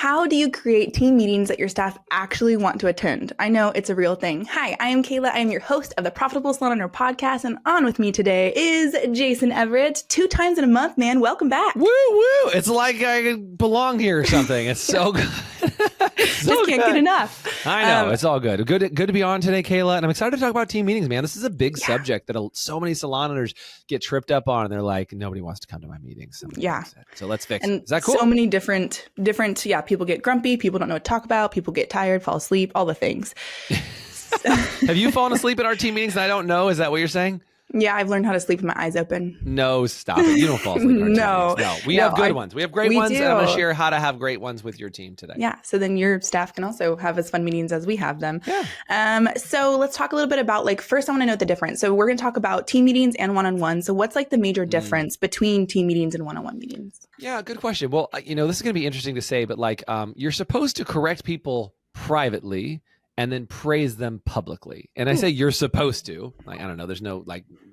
How do you create team meetings that your staff actually want to attend? I know it's a real thing. Hi, I am Kayla. I am your host of the Profitable Salon Owner podcast, and on with me today is Jason Everett. 2 times in a month, man. Welcome back. Woo woo! It's like I belong here or something. It's so good. Just can't get enough. I know. It's all good. Good to be on today, Kayla. And I'm excited to talk about team meetings, man. This is a big subject that so many salon owners get tripped up on. And they're like, nobody wants to come to my meetings. So let's fix it. Is that cool? So many different, people get grumpy. People don't know what to talk about. People get tired, fall asleep, all the things. Have you fallen asleep at our team meetings and I don't know? Is that what you're saying? Yeah, I've learned how to sleep with my eyes open. No, stop it. You don't fall asleep in our team meetings. No, we have good ones. We have great ones. And I'm going to share how to have great ones with your team today. Yeah. So then your staff can also have as fun meetings as we have them. Yeah. So let's talk a little bit about first I want to note the difference. So we're going to talk about team meetings and one-on-one. So what's the major difference between team meetings and one-on-one meetings? Yeah, good question. Well, this is going to be interesting to say, but you're supposed to correct people privately and then praise them publicly. And I say you're supposed to. I don't know. There's no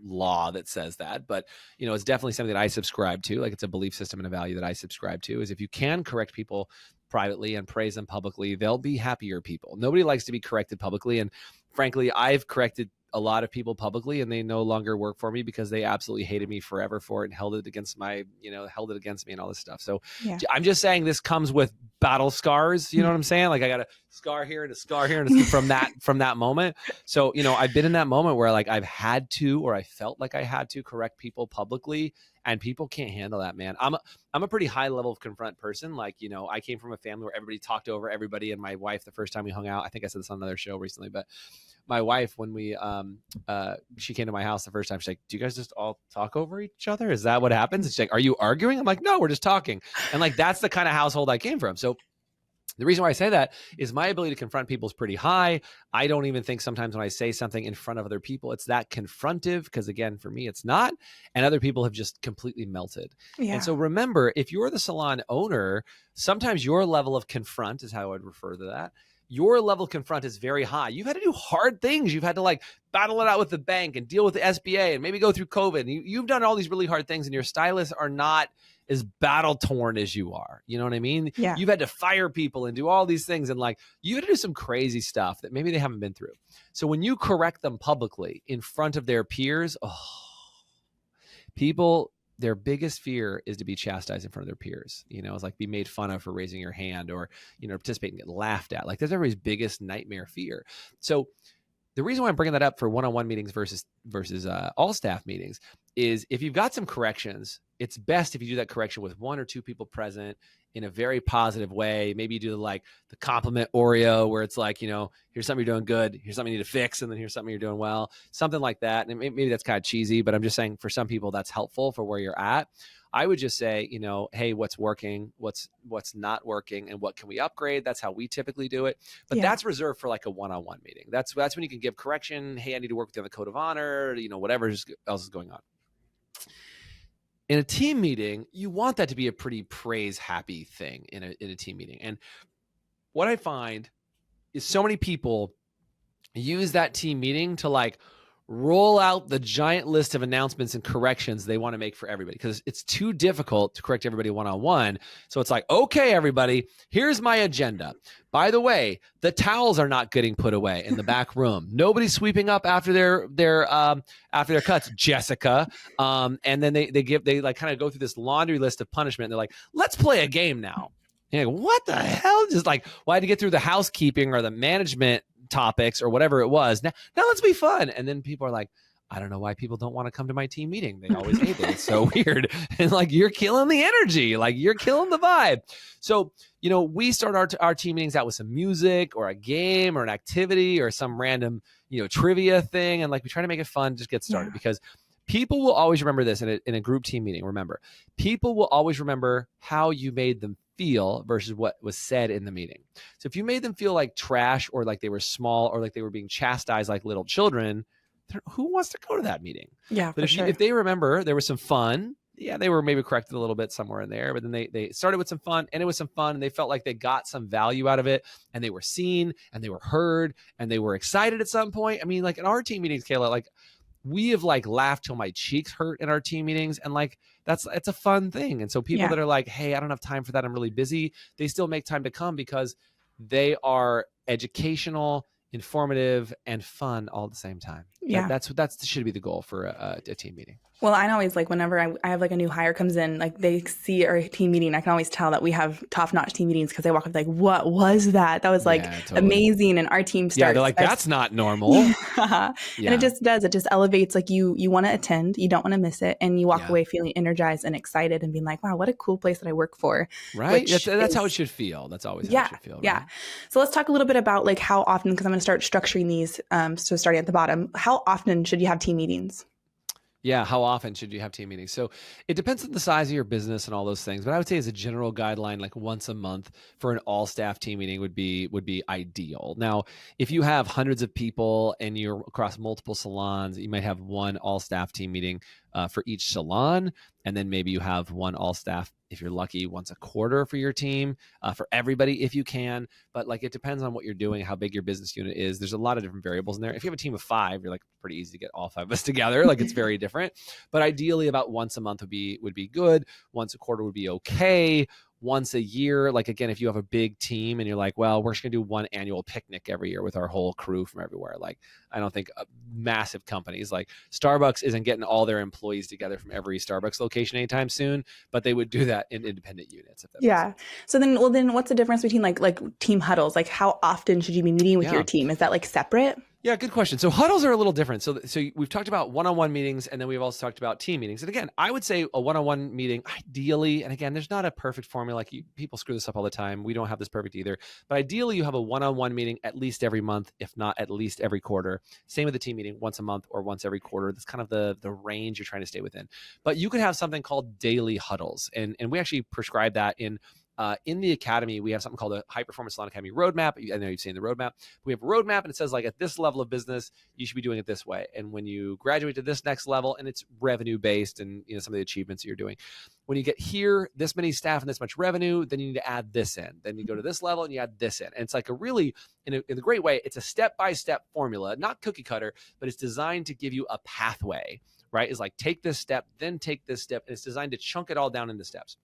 law that says that, but it's definitely something that I subscribe to. It's a belief system and a value that I subscribe to. Is if you can correct people privately and praise them publicly, they'll be happier people. Nobody likes to be corrected publicly, and frankly, I've corrected a lot of people publicly and they no longer work for me because they absolutely hated me forever for it and held it against me and all this stuff. So I'm just saying this comes with battle scars. You know what I'm saying? I got a scar here and a scar here and from that moment. So, I've been in that moment where I've had to, or I felt like I had to correct people publicly, and people can't handle that, man. I'm a pretty high level of confront person. I came from a family where everybody talked over everybody, and my wife, the first time we hung out, I think I said this on another show recently, but my wife, when we she came to my house the first time, she's like, do you guys just all talk over each other? Is that what happens? And she's like, are you arguing? I'm like, no, we're just talking. And that's the kind of household I came from. So the reason why I say that is my ability to confront people is pretty high. I don't even think sometimes when I say something in front of other people, it's that confrontive, because again, for me, it's not. And other people have just completely melted. Yeah. And so remember, if you're the salon owner, sometimes your level of confront is how I would refer to that. Your level of confront is very high. You've had to do hard things. You've had to battle it out with the bank and deal with the SBA and maybe go through COVID. And you've done all these really hard things, and your stylists are not as battle torn as you are. You know what I mean? Yeah. You've had to fire people and do all these things. And you had to do some crazy stuff that maybe they haven't been through. So when you correct them publicly in front of their peers, people, their biggest fear is to be chastised in front of their peers. It's be made fun of for raising your hand or, participate and get laughed at. That's everybody's biggest nightmare fear. So the reason why I'm bringing that up for one-on-one meetings versus all staff meetings is if you've got some corrections, it's best if you do that correction with 1 or 2 people present in a very positive way. Maybe you do the compliment Oreo where it's here's something you're doing good, here's something you need to fix, and then here's something you're doing well, something like that. And maybe that's kind of cheesy, but I'm just saying for some people that's helpful for where you're at. I would just say, hey, what's working, what's not working, and what can we upgrade? That's how we typically do it. But that's reserved for a one-on-one meeting. That's when you can give correction. Hey, I need to work with you on the code of honor, whatever else is going on. In a team meeting, you want that to be a pretty praise-happy thing in a team meeting. And what I find is so many people use that team meeting to roll out the giant list of announcements and corrections they want to make for everybody, because it's too difficult to correct everybody one-on-one. So it's okay, everybody, here's my agenda. By the way, the towels are not getting put away in the back room. Nobody's sweeping up after their cuts, Jessica. And then they kind of go through this laundry list of punishment. And they're like, let's play a game now. And you're like, what the hell? Just I had to get through the housekeeping or the management topics or whatever it was. Now let's be fun. And then people are like, I don't know why people don't want to come to my team meeting. They always hate it. It's so weird. And you're killing the energy, you're killing the vibe. So, we start our team meetings out with some music or a game or an activity or some random, trivia thing. And we try to make it fun, just get started because people will always remember this in a group team meeting. Remember, people will always remember how you made them feel versus what was said in the meeting. So if you made them feel like trash or like they were small or like they were being chastised like little children, who wants to go to that meeting? Yeah, but if they remember there was some fun, they were maybe corrected a little bit somewhere in there, but then they started with some fun, and it was some fun, and they felt like they got some value out of it, and they were seen, and they were heard, and they were excited at some point. I mean, in our team meetings, Kayla, we have like laughed till my cheeks hurt in our team meetings, and like it's a fun thing. And so people that are like, hey, I don't have time for that, I'm really busy, they still make time to come because they are educational, informative, and fun all at the same time. Yeah. That should be the goal for a team meeting. Well, I always like whenever I have like a new hire comes in, like they see our team meeting, I can always tell that we have top-notch team meetings because they walk up like, what was that? That was like amazing. And our team starts. Yeah, they're like, that's not normal. And it just does. It just elevates, like you want to attend, you don't want to miss it. And you walk away feeling energized and excited and being like, wow, what a cool place that I work for. Right. That's how it should feel. That's always how it should feel. Right? Yeah. So let's talk a little bit about like how often, because I'm going to start structuring these. So starting at the bottom, how often should you have team meetings? Yeah, how often should you have team meetings? So it depends on the size of your business and all those things. But I would say as a general guideline, like once a month for an all-staff team meeting would be ideal. Now, if you have hundreds of people and you're across multiple salons, you might have one all-staff team meeting for each salon, and then maybe you have one all-staff, if you're lucky, once a quarter for your team, for everybody if you can. But like it depends on what you're doing, how big your business unit is. There's a lot of different variables in there. If you have a team of 5, you're like pretty easy to get all 5 of us together. Like it's very different. But ideally about once a month would be good. Once a quarter would be okay. Once a year, like again, if you have a big team and you're like, well, we're just gonna do one annual picnic every year with our whole crew from everywhere. Like I don't think massive companies like Starbucks isn't getting all their employees together from every Starbucks location anytime soon, but they would do that in independent units. If that makes sense. So then what's the difference between like team huddles? Like how often should you be meeting with your team? Is that like separate? Yeah, good question. So huddles are a little different. So we've talked about one-on-one meetings, and then we've also talked about team meetings. And again, I would say a one-on-one meeting, ideally, and again, there's not a perfect formula. Like people screw this up all the time. We don't have this perfect either. But ideally, you have a one-on-one meeting at least every month, if not at least every quarter. Same with the team meeting, once a month or once every quarter. That's kind of the range you're trying to stay within. But you could have something called daily huddles, and we actually prescribe that in the academy. We have something called a High Performance Salon Academy roadmap. I know you've seen the roadmap. We have a roadmap, and it says like at this level of business, you should be doing it this way. And when you graduate to this next level, and it's revenue based, and some of the achievements that you're doing. When you get here, this many staff and this much revenue, then you need to add this in. Then you go to this level and you add this in. And it's like a really, in a great way, it's a step-by-step formula, not cookie cutter, but it's designed to give you a pathway, right? It's like take this step, then take this step. And it's designed to chunk it all down into steps.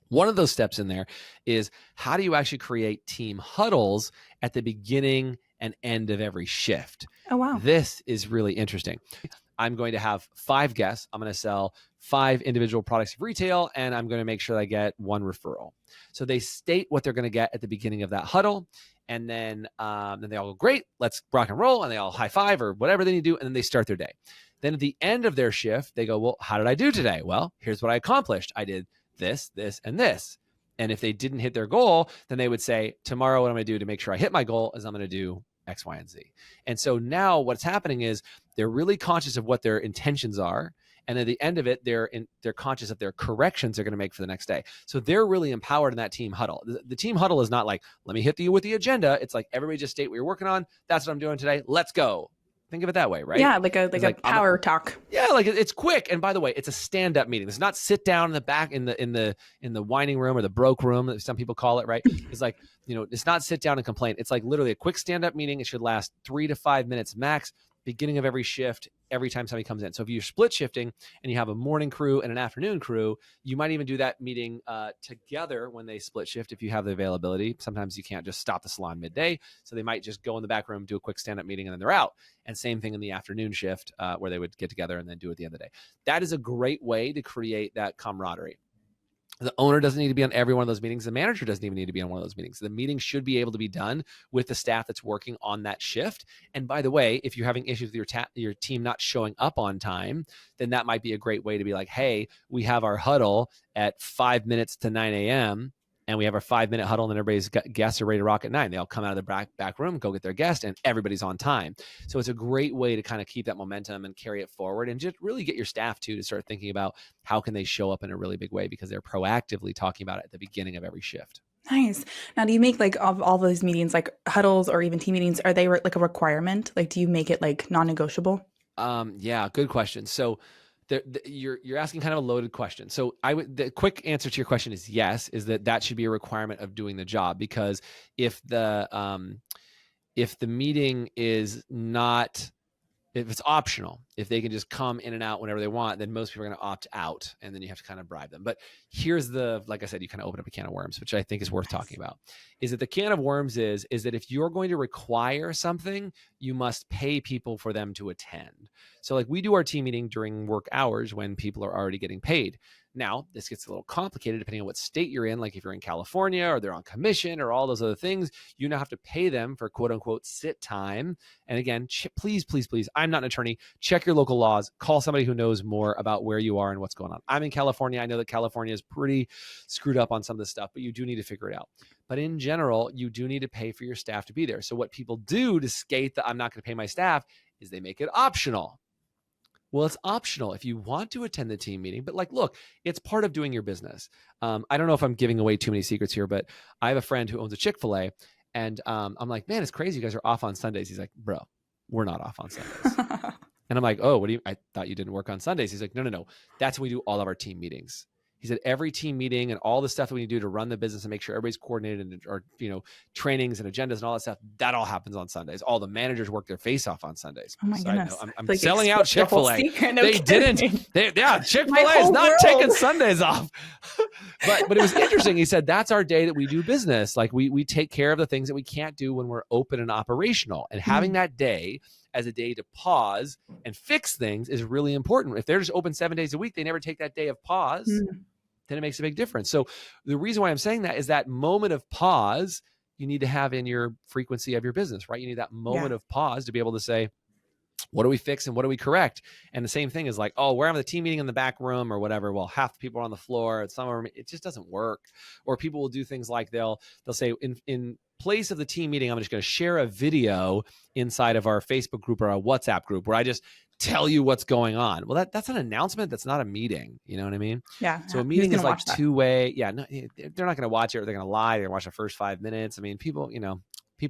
One of those steps in there is how do you actually create team huddles at the beginning and end of every shift? Oh, wow. This is really interesting. I'm going to have 5 guests. I'm going to sell 5 individual products of retail, and I'm going to make sure I get 1 referral. So they state what they're going to get at the beginning of that huddle. And then they all go, great, let's rock and roll. And they all high five or whatever they need to do. And then they start their day. Then at the end of their shift, they go, well, how did I do today? Well, here's what I accomplished. I did this, this, and this. And if they didn't hit their goal, then they would say, tomorrow, what I'm going to do to make sure I hit my goal is I'm going to do X, Y, and Z. And so now what's happening is they're really conscious of what their intentions are. And at the end of it, they're conscious of their corrections they're going to make for the next day. So they're really empowered in that team huddle. The team huddle is not like, let me hit you with the agenda. It's like, everybody just state what you're working on. That's what I'm doing today. Let's go. Think of it that way, right? Yeah, like a power talk. Yeah, like it's quick. And by the way, it's a stand-up meeting. It's not sit down in the back in the whining room or the broke room, that some people call it, right? It's like, it's not sit down and complain. It's like literally a quick stand-up meeting. It should last 3 to 5 minutes max, beginning of every shift, every time somebody comes in. So if you're split shifting and you have a morning crew and an afternoon crew, you might even do that meeting together when they split shift if you have the availability. Sometimes you can't just stop the salon midday. So they might just go in the back room, do a quick stand-up meeting, and then they're out. And same thing in the afternoon shift where they would get together and then do it at the end of the day. That is a great way to create that camaraderie. The owner doesn't need to be on every one of those meetings. The manager doesn't even need to be on one of those meetings. The meeting should be able to be done with the staff that's working on that shift. And by the way, if you're having issues with your team not showing up on time, then that might be a great way to be like, hey, we have our huddle at 5 minutes to 9 a.m. and we have our 5-minute huddle, and then everybody's guests are ready to rock at 9. They all come out of the back room, go get their guest, and everybody's on time. So it's a great way to kind of keep that momentum and carry it forward, and just really get your staff too to start thinking about how can they show up in a really big way, because they're proactively talking about it at the beginning of every shift. Nice. Now, do you make like all those meetings, like huddles or even team meetings, are they like a requirement? Like, do you make it like non-negotiable? Yeah, good question. So you're asking kind of a loaded question. So the quick answer to your question is yes, is that should be a requirement of doing the job, because if the meeting is not if it's optional, if they can just come in and out whenever they want, then most people are going to opt out, and then you have to kind of bribe them. But here's like I said, you kind of open up a can of worms, which I think is worth talking about. Is that the can of worms is that if you're going to require something, you must pay people for them to attend. So like we do our team meeting during work hours when people are already getting paid. Now, this gets a little complicated depending on what state you're in. Like if you're in California or they're on commission or all those other things, you now have to pay them for quote unquote sit time. And again, please, I'm not an attorney. Check your local laws. Call somebody who knows more about where you are and what's going on. I'm in California. I know that California is pretty screwed up on some of this stuff, but you do need to figure it out. But in general, you do need to pay for your staff to be there. So what people do to skate that I'm not going to pay my staff is they make it optional. Well, it's optional if you want to attend the team meeting, but like, look, it's part of doing your business. I don't know if I'm giving away too many secrets here, but I have a friend who owns a Chick-fil-A, and I'm like, man, it's crazy. You guys are off on Sundays. He's like, bro, we're not off on Sundays. And I'm like, oh, I thought you didn't work on Sundays. He's like, no. That's when we do all of our team meetings. He said every team meeting and all the stuff that we need to do to run the business and make sure everybody's coordinated and, or, trainings and agendas and all that stuff, that all happens on Sundays. All the managers work their face off on Sundays. Oh my goodness. I'm like selling out Chick-fil-A. They didn't. Chick-fil-A is not taking Sundays off. but it was interesting. He said, that's our day that we do business. Like we take care of the things that we can't do when we're open and operational, and having that day as a day to pause and fix things is really important. If they're just open 7 days a week, they never take that day of pause, then it makes a big difference. So the reason why I'm saying that is that moment of pause you need to have in your frequency of your business, right? You need that moment of pause to be able to say, what do we fix and what do we correct? And the same thing is like, oh, we're having the team meeting in the back room or whatever. Well, half the people are on the floor, and some of them, it just doesn't work. Or people will do things like they'll say in place of the team meeting, I'm just going to share a video inside of our Facebook group or our WhatsApp group where I just tell you what's going on. Well, that's an announcement. That's not a meeting. You know what I mean? Yeah. So a meeting is like two-way. Yeah. No, they're not going to watch it, or they're going to lie. They're going to watch the first 5 minutes. I mean, people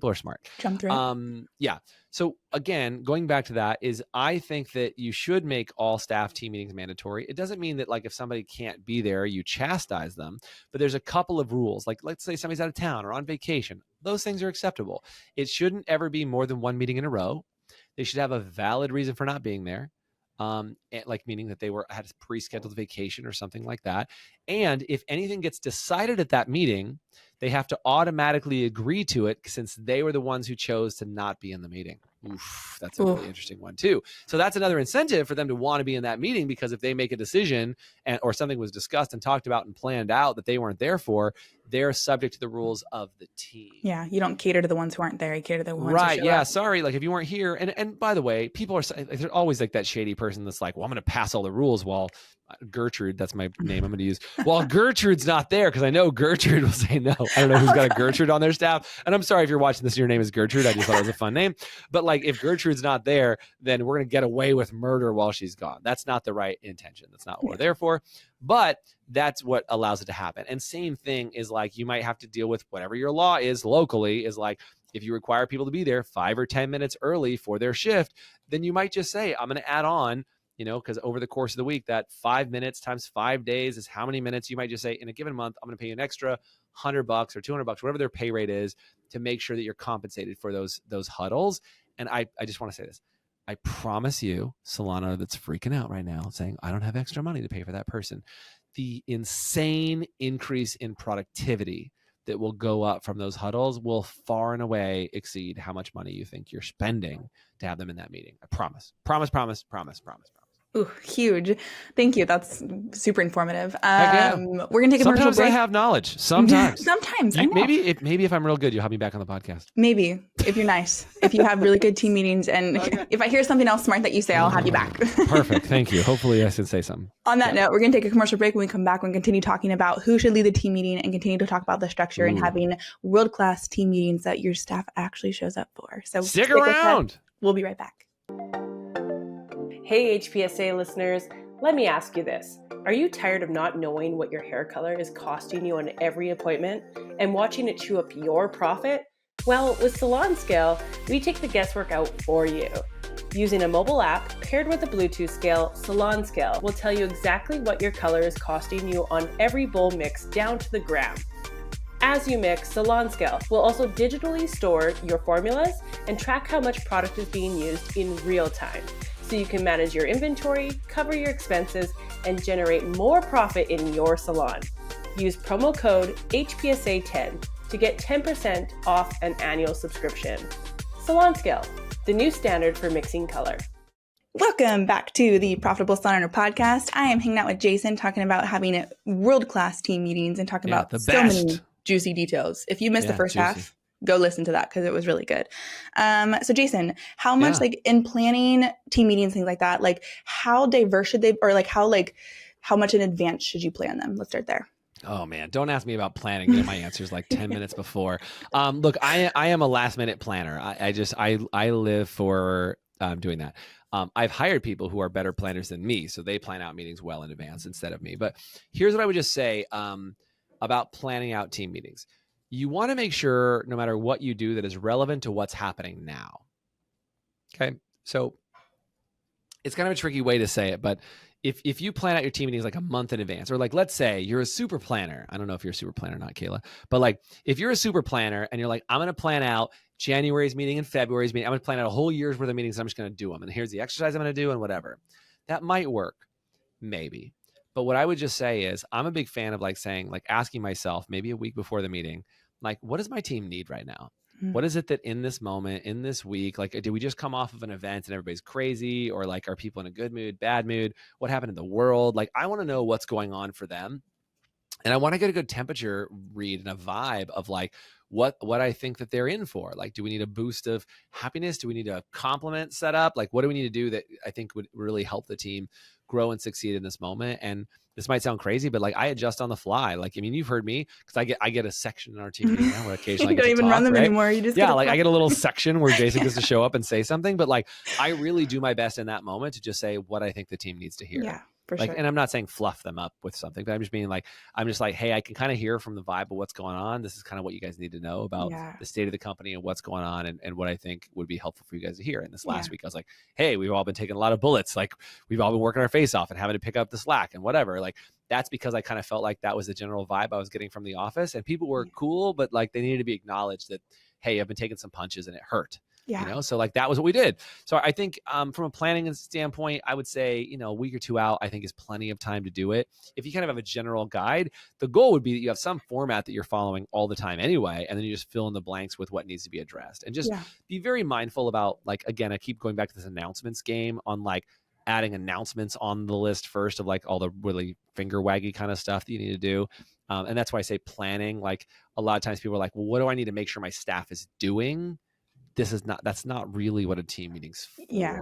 are smart. Jump through. Yeah. So again, going back to that is I think that you should make all staff team meetings mandatory. It doesn't mean that like if somebody can't be there, you chastise them, but there's a couple of rules. Like let's say somebody's out of town or on vacation. Those things are acceptable. It shouldn't ever be more than one meeting in a row. They should have a valid reason for not being there. Like meaning that they had a pre-scheduled vacation or something like that. And if anything gets decided at that meeting, they have to automatically agree to it since they were the ones who chose to not be in the meeting. Oof, that's a really interesting one too. So that's another incentive for them to want to be in that meeting, because if they make a decision or something was discussed and talked about and planned out that they weren't there for, they're subject to the rules of the team. Yeah, you don't cater to the ones who aren't there. You cater to the ones right. who Yeah, up. Sorry. Like if you weren't here, and by the way, people are there's always like that shady person that's like, well, I'm going to pass all the rules while Gertrude, that's my name I'm going to use, while Gertrude's not there, because I know Gertrude will say no. I don't know who's got a Gertrude on their staff, and I'm sorry if you're watching this and your name is Gertrude. I just thought it was a fun name. But like if Gertrude's not there, then we're going to get away with murder while she's gone. That's not the right intention. That's not what we're there for. But that's what allows it to happen. And same thing is like you might have to deal with whatever your law is locally, is like if you require people to be there 5 or 10 minutes early for their shift, then you might just say, I'm going to add on, because over the course of the week, that 5 minutes times 5 days is how many minutes. You might just say, in a given month, I'm going to pay you an extra $100 or $200, whatever their pay rate is, to make sure that you're compensated for those huddles. And I just want to say this. I promise you, Solana that's freaking out right now saying, I don't have extra money to pay for that person. The insane increase in productivity that will go up from those huddles will far and away exceed how much money you think you're spending to have them in that meeting. I promise. Promise. Ooh, huge. Thank you. That's super informative. We're going to take a commercial break. Sometimes I have knowledge. Sometimes. I know. Maybe if I'm real good, you'll have me back on the podcast. Maybe, if you're nice. If you have really good team meetings, and if I hear something else smart that you say, I'll have you back. Perfect. Thank you. Hopefully I should say something. On that note, we're going to take a commercial break. When we come back, we're going to continue talking about who should lead the team meeting and continue to talk about the structure and having world-class team meetings that your staff actually shows up for. So stick around. We'll be right back. Hey, HPSA listeners, let me ask you this. Are you tired of not knowing what your hair color is costing you on every appointment and watching it chew up your profit? Well, with Salon Scale, we take the guesswork out for you. Using a mobile app paired with a Bluetooth scale, Salon Scale will tell you exactly what your color is costing you on every bowl mix down to the gram. As you mix, SalonScale will also digitally store your formulas and track how much product is being used in real time, so you can manage your inventory, cover your expenses, and generate more profit in your salon. Use promo code HPSA10 to get 10% off an annual subscription. SalonScale, the new standard for mixing color. Welcome back to the Profitable Salon Owner Podcast. I am hanging out with Jason, talking about having world-class team meetings and talking about the so best. many juicy details. If you missed the first juicy. half, go listen to that because it was really good. So Jason, how much Yeah. like in planning team meetings, things like that, like how diverse should they, or like how much in advance should you plan them? Let's start there. Oh man, don't ask me about planning. Get my answers like 10 minutes before. Look, I am a last minute planner. I live for doing that. I've hired people who are better planners than me, so they plan out meetings well in advance instead of me. But here's what I would just say about planning out team meetings. You want to make sure, no matter what you do, that is relevant to what's happening now. Okay, so it's kind of a tricky way to say it, but if you plan out your team meetings like a month in advance, or like let's say you're a super planner. I don't know if you're a super planner or not, Kayla, but like if you're a super planner and you're like, I'm going to plan out January's meeting and February's meeting, I'm going to plan out a whole year's worth of meetings. I'm just going to do them. And here's the exercise I'm going to do and whatever. That might work, maybe. But what I would just say is I'm a big fan of like saying, like asking myself maybe a week before the meeting, like, what does my team need right now? What is it that in this moment, in this week, like, did we just come off of an event and everybody's crazy? Or like, are people in a good mood, bad mood? What happened in the world? Like, I want to know what's going on for them. And I want to get a good temperature read and a vibe of like what I think that they're in for. Like, do we need a boost of happiness? Do we need a compliment set up? Like, what do we need to do that I think would really help the team grow and succeed in this moment? And this might sound crazy, but like I adjust on the fly. Like, I mean, you've heard me because I get a section in our team meeting now where occasionally You don't even run them anymore. You just I get a little section where Jason gets to show up and say something. But like, I really do my best in that moment to just say what I think the team needs to hear. Yeah, for like, sure. And I'm not saying fluff them up with something, but I'm just being like, hey, I can kind of hear from the vibe of what's going on. This is kind of what you guys need to know about the state of the company and what's going on and what I think would be helpful for you guys to hear. And this last week, I was like, hey, we've all been taking a lot of bullets. Like, we've all been working our face off and having to pick up the slack and whatever. Like, that's because I kind of felt like that was the general vibe I was getting from the office, and people were cool, but like they needed to be acknowledged that, hey, I've been taking some punches and it hurt. Yeah. You know, so like that was what we did. So I think from a planning standpoint, I would say, a week or two out, I think is plenty of time to do it. If you kind of have a general guide, the goal would be that you have some format that you're following all the time anyway, and then you just fill in the blanks with what needs to be addressed. And just be very mindful about, like, again, I keep going back to this announcements game on like adding announcements on the list first of like all the really finger waggy kind of stuff that you need to do. And that's why I say planning. Like a lot of times people are like, well, what do I need to make sure my staff is doing? That's not really what a team meeting's for. Yeah.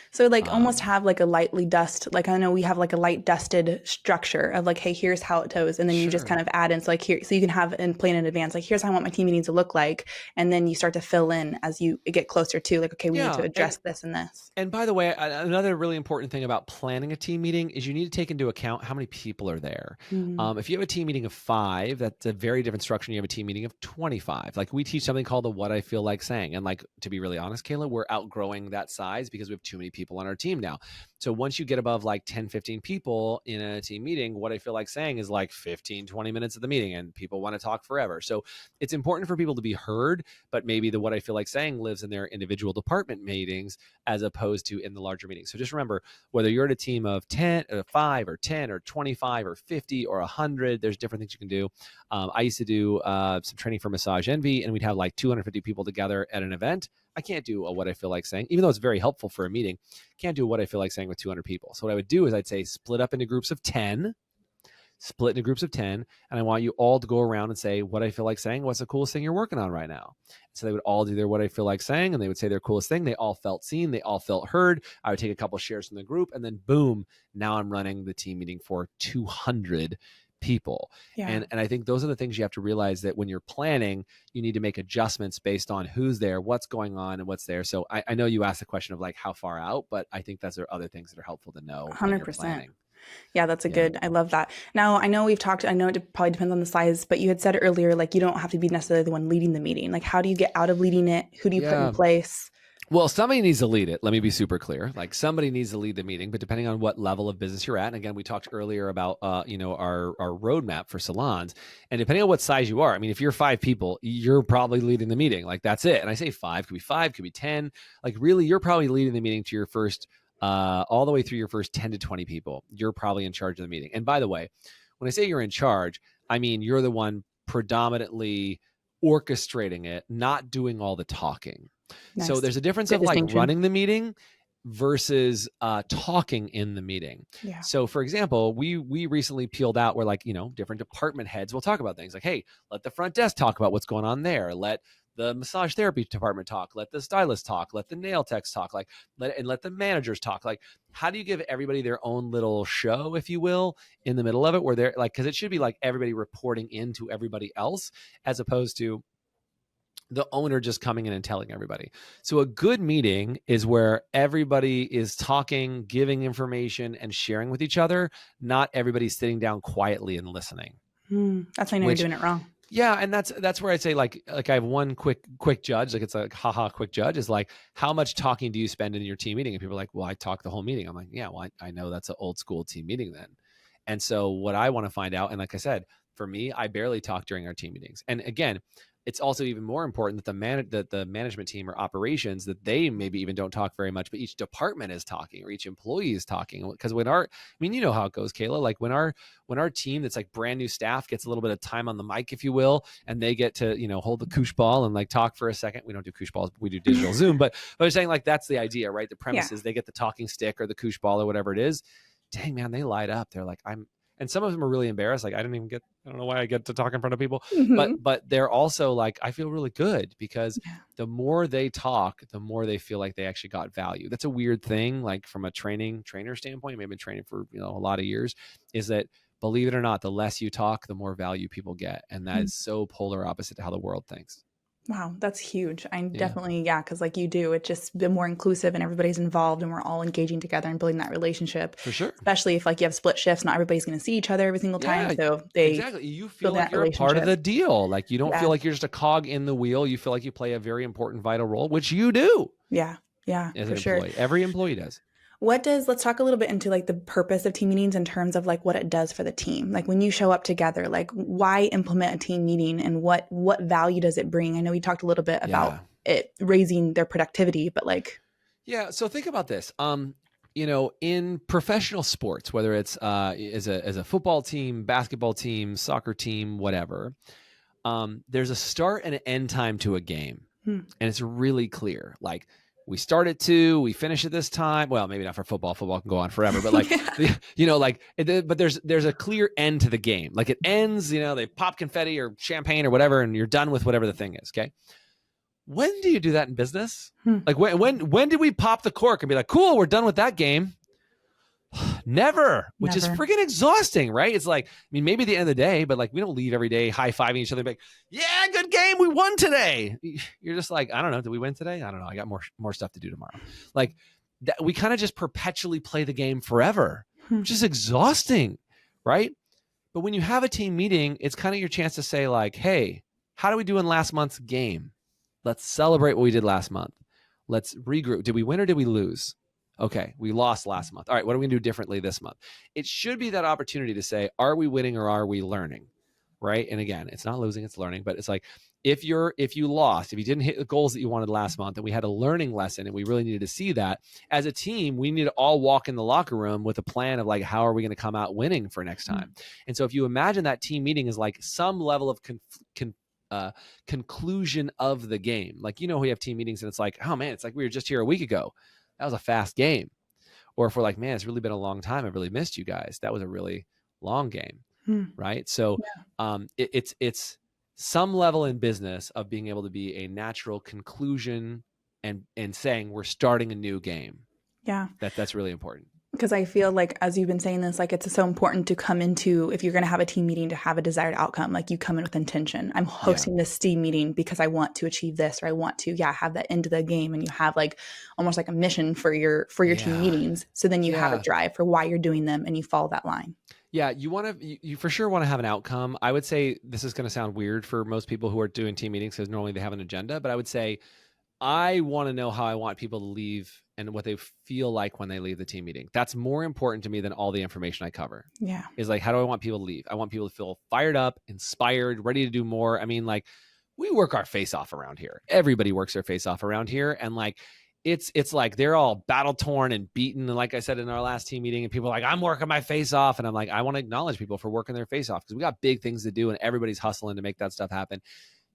So like almost have like a lightly dust, like I know we have like a light dusted structure of like, hey, here's how it goes. And then you just kind of add in, so like here, so you can have and plan in advance, like here's how I want my team meetings to look like. And then you start to fill in as you get closer to like, okay, we need to address this and this. And by the way, another really important thing about planning a team meeting is you need to take into account how many people are there. If you have a team meeting of 5, that's a very different structure than you have a team meeting of 25. Like we teach something called the What I Feel Like Saying. And like, to be really honest, Kayla, we're outgrowing that size because we have too many people on our team now. So once you get above like 10, 15 people in a team meeting, what I feel like saying is like 15, 20 minutes of the meeting, and people want to talk forever. So it's important for people to be heard, but maybe the What I Feel Like Saying lives in their individual department meetings as opposed to in the larger meeting. So just remember, whether you're at a team of 10 or 5 or 10 or 25 or 50 or 100, there's different things you can do. I used to do some training for Massage Envy, and we'd have like 250 people together at an event. I can't do a What I Feel Like Saying, even though it's very helpful for a meeting. Can't do What I Feel Like Saying with 200 people. So what I would do is I'd say split up into groups of 10, and I want you all to go around and say what I feel like saying. What's the coolest thing you're working on right now? So they would all do their What I Feel Like Saying, and they would say their coolest thing. They all felt seen. They all felt heard. I would take a couple shares from the group, and then boom, now I'm running the team meeting for 200 people. And I think those are the things you have to realize, that when you're planning, you need to make adjustments based on who's there, what's going on, and what's there. So I know you asked the question of like how far out, but I think those are other things that are helpful to know. 100%. Yeah, that's a good, I love that. Now, I know we've talked, I know it probably depends on the size, but you had said earlier, like you don't have to be necessarily the one leading the meeting. Like how do you get out of leading it? Who do you put in place? Well, somebody needs to lead it. Let me be super clear. Like somebody needs to lead the meeting, but depending on what level of business you're at, and again, we talked earlier about our roadmap for salons, and depending on what size you are, I mean, if you're 5 people, you're probably leading the meeting. Like that's it. And I say 5, could be 10. Like really, you're probably leading the meeting to your first, all the way through your first 10 to 20 people. You're probably in charge of the meeting. And by the way, when I say you're in charge, I mean you're the one predominantly orchestrating it, not doing all the talking. Nice. So there's a difference of like running the meeting versus talking in the meeting. Yeah. So for example, we recently peeled out where like, different department heads will talk about things like, hey, let the front desk talk about what's going on there. Let the massage therapy department talk, let the stylist talk, let the nail techs talk, like let the managers talk. Like, how do you give everybody their own little show, if you will, in the middle of it where they're like, cause it should be like everybody reporting into everybody else as opposed to the owner just coming in and telling everybody. So a good meeting is where everybody is talking, giving information and sharing with each other, not everybody sitting down quietly and listening. That's why I know you're doing it wrong. Yeah. And that's where I'd say like I have one quick judge, like it's like, quick judge is like, how much talking do you spend in your team meeting? And people are like, well, I talk the whole meeting. I'm like, yeah, well, I know that's an old school team meeting then. And so what I want to find out, and like I said, for me, I barely talk during our team meetings. And again, it's also even more important that the management team or operations, that they maybe even don't talk very much, but each department is talking or each employee is talking. Because when you know how it goes, Kayla, like when our team that's like brand new staff gets a little bit of time on the mic, if you will, and they get to, hold the koosh ball and like talk for a second. We don't do koosh balls, we do digital Zoom, but I was saying like, that's the idea, right? The premise is they get the talking stick or the koosh ball or whatever it is. Dang, man, they light up. They're like, and some of them are really embarrassed. Like, I don't know why I get to talk in front of people, but they're also like, I feel really good because the more they talk, the more they feel like they actually got value. That's a weird thing. Like from a trainer standpoint, maybe been training for, a lot of years, is that believe it or not, the less you talk, the more value people get. And that is so polar opposite to how the world thinks. Wow, that's huge. Definitely, because like you do, it's just been more inclusive and everybody's involved and we're all engaging together and building that relationship. For sure. Especially if like you have split shifts, not everybody's going to see each other every single time. So exactly. You feel like you're a part of the deal. Like you don't feel like you're just a cog in the wheel. You feel like you play a very important, vital role, which you do. Yeah. As for sure. Every employee does. Let's talk a little bit into like the purpose of team meetings in terms of like what it does for the team. Like when you show up together, like why implement a team meeting and what value does it bring? I know we talked a little bit about it raising their productivity, but like. Yeah. So think about this. In professional sports, whether it's as a football team, basketball team, soccer team, whatever, there's a start and an end time to a game. And it's really clear. Like, we start at 2, we finish at this time. Well, maybe not for football. Football can go on forever, but like, but there's a clear end to the game. Like it ends, they pop confetti or champagne or whatever, and you're done with whatever the thing is. Okay. When do you do that in business? Like when did we pop the cork and be like, cool, we're done with that game? Never, which is freaking exhausting, right? It's like, maybe at the end of the day, but like we don't leave every day high-fiving each other like, yeah, good game, we won today. You're just like, I don't know, did we win today? I don't know, I got more stuff to do tomorrow. Like that, we kind of just perpetually play the game forever, which is exhausting, right? But when you have a team meeting, it's kind of your chance to say like, hey, how do we do in last month's game? Let's celebrate what we did last month. Let's regroup. Did we win or did we lose? Okay, we lost last month. All right, what are we going to do differently this month? It should be that opportunity to say, are we winning or are we learning? Right? And again, it's not losing, it's learning. But it's like, if you lost, if you didn't hit the goals that you wanted last month, and we had a learning lesson and we really needed to see that, as a team, we need to all walk in the locker room with a plan of like, how are we going to come out winning for next time? And so if you imagine that team meeting is like some level of conclusion of the game. Like, we have team meetings and it's like, oh man, it's like we were just here a week ago. That was a fast game. Or if we're like, man, it's really been a long time. I've really missed you guys. That was a really long game. Right. So it's some level in business of being able to be a natural conclusion and saying we're starting a new game. Yeah. That's really important. Because I feel like, as you've been saying this, like it's so important to come into, if you're going to have a team meeting, to have a desired outcome. Like you come in with intention. I'm hosting this team meeting because I want to achieve this, or I want to, have that end of the game. And you have like almost like a mission for your team meetings. So then you have a drive for why you're doing them and you follow that line. Yeah, you for sure want to have an outcome. I would say this is going to sound weird for most people who are doing team meetings because normally they have an agenda, but I would say I want to know how I want people to leave and what they feel like when they leave the team meeting. That's more important to me than all the information I cover. Yeah. Is like, how do I want people to leave? I want people to feel fired up, inspired, ready to do more. I mean, like, we work our face off around here. Everybody works their face off around here. And like, it's like they're all battle torn and beaten. And like I said in our last team meeting, and people are like, I'm working my face off. And I'm like, I want to acknowledge people for working their face off because we got big things to do and everybody's hustling to make that stuff happen.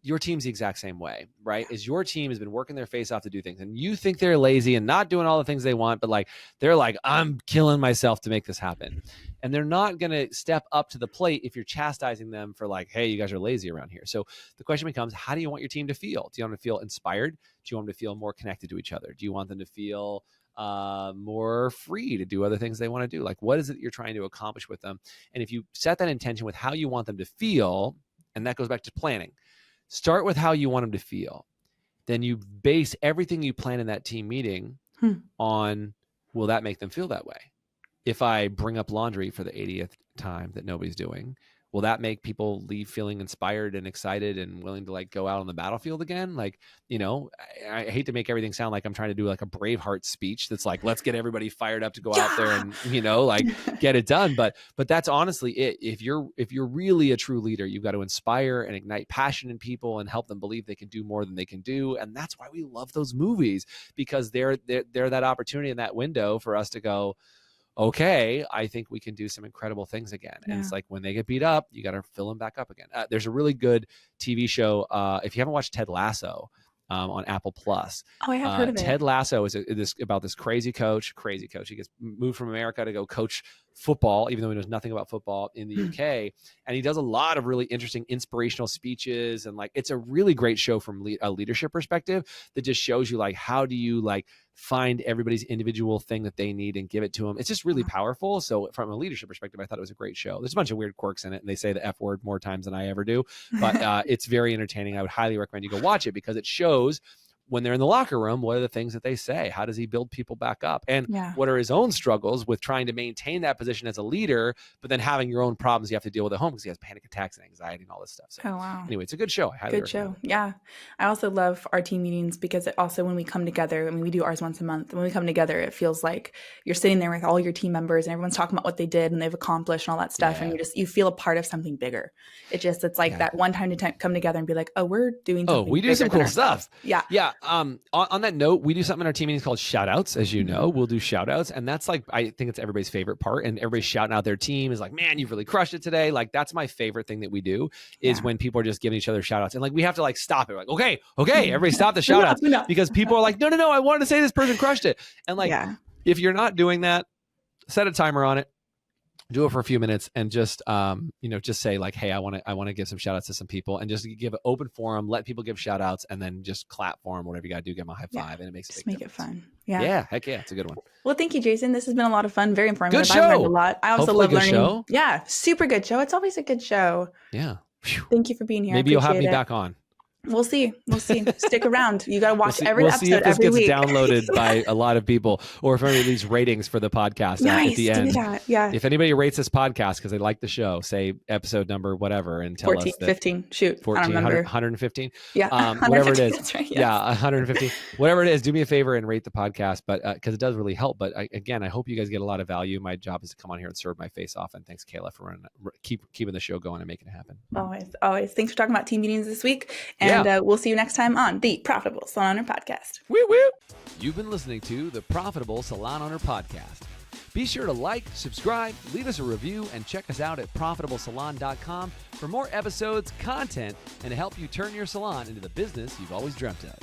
Your team's the exact same way, right? Is your team has been working their face off to do things and you think they're lazy and not doing all the things they want, but like, they're like, I'm killing myself to make this happen. And they're not going to step up to the plate if you're chastising them for like, hey, you guys are lazy around here. So the question becomes, how do you want your team to feel? Do you want them to feel inspired? Do you want them to feel more connected to each other? Do you want them to feel more free to do other things they want to do? Like, what is it you're trying to accomplish with them? And if you set that intention with how you want them to feel, and that goes back to planning, start with how you want them to feel. Then you base everything you plan in that team meeting on, will that make them feel that way? If I bring up laundry for the 80th time that nobody's doing, will that make people leave feeling inspired and excited and willing to like go out on the battlefield again? Like, you know, I hate to make everything sound like I'm trying to do like a Braveheart speech that's like, let's get everybody fired up to go out there and, you know, like get it done. But that's honestly it. If you're really a true leader, you've got to inspire and ignite passion in people and help them believe they can do more than they can do. And that's why we love those movies, because they're that opportunity in that window for us to go, okay, I think we can do some incredible things again. Yeah. And it's like when they get beat up, you got to fill them back up again. There's a really good TV show. If you haven't watched Ted Lasso on Apple Plus. Oh, I have heard of it. Ted Lasso is about this crazy coach. He gets moved from America to go coach football, even though he knows nothing about football in the UK. And he does a lot of really interesting inspirational speeches. And like, it's a really great show from a leadership perspective that just shows you like, how do you like find everybody's individual thing that they need and give it to them. It's just really powerful. So from a leadership perspective, I thought it was a great show. There's a bunch of weird quirks in it, and they say the F word more times than I ever do, but it's very entertaining. I would highly recommend you go watch it because it shows when they're in the locker room, what are the things that they say? How does he build people back up? And what are his own struggles with trying to maintain that position as a leader, but then having your own problems you have to deal with at home because he has panic attacks and anxiety and all this stuff. So anyway, it's a good show. I highly recommend it. Yeah. I also love our team meetings because it also, when we come together, I mean, we do ours once a month. When we come together, it feels like you're sitting there with all your team members and everyone's talking about what they did and they've accomplished and all that stuff. And you feel a part of something bigger. It's like that one time to come together and be like, oh, we're doing something. Oh, we do some cool stuff. Yeah. Yeah. On that note, we do something in our team meetings called shout outs. As you know, we'll do shout outs. And that's like, I think it's everybody's favorite part. And everybody's shouting out their team is like, man, you've really crushed it today. Like, that's my favorite thing that we do is when people are just giving each other shout outs. And like, we have to like stop it. We're like, okay, everybody stop the shout outs because people are like, no, I wanted to say this person crushed it. And like, if you're not doing that, set a timer on it. Do it for a few minutes and just, just say like, hey, I want to give some shout outs to some people and just give an open forum, let people give shout outs and then just clap for them, whatever you got to do, give them a high five and it makes just make difference. It fun. Yeah. Yeah. Heck yeah. It's a good one. Well, thank you, Jason. This has been a lot of fun. Very informative. Good show. I've learned a lot. I also love learning. Show. Yeah. Super good show. It's always a good show. Yeah. Whew. Thank you for being here. Maybe you'll have me back on. We'll see. Stick around. You got to watch every episode. We'll see if this gets downloaded by a lot of people or if anybody leaves ratings for the podcast at the end. Do that. Yeah. If anybody rates this podcast because they like the show, say episode number whatever and tell 14, us that 15. Shoot. 14, I don't remember. 115. Yeah. Whatever it is. That's right, yes. Yeah. 115. Whatever it is, do me a favor and rate the podcast. But because it does really help. But again, I hope you guys get a lot of value. My job is to come on here and serve my face off. And thanks, Kayla, for keeping the show going and making it happen. Always. Thanks for talking about team meetings this week. And we'll see you next time on the Profitable Salon Owner Podcast. Woo woo! You've been listening to the Profitable Salon Owner Podcast. Be sure to like, subscribe, leave us a review, and check us out at profitablesalon.com for more episodes, content, and to help you turn your salon into the business you've always dreamt of.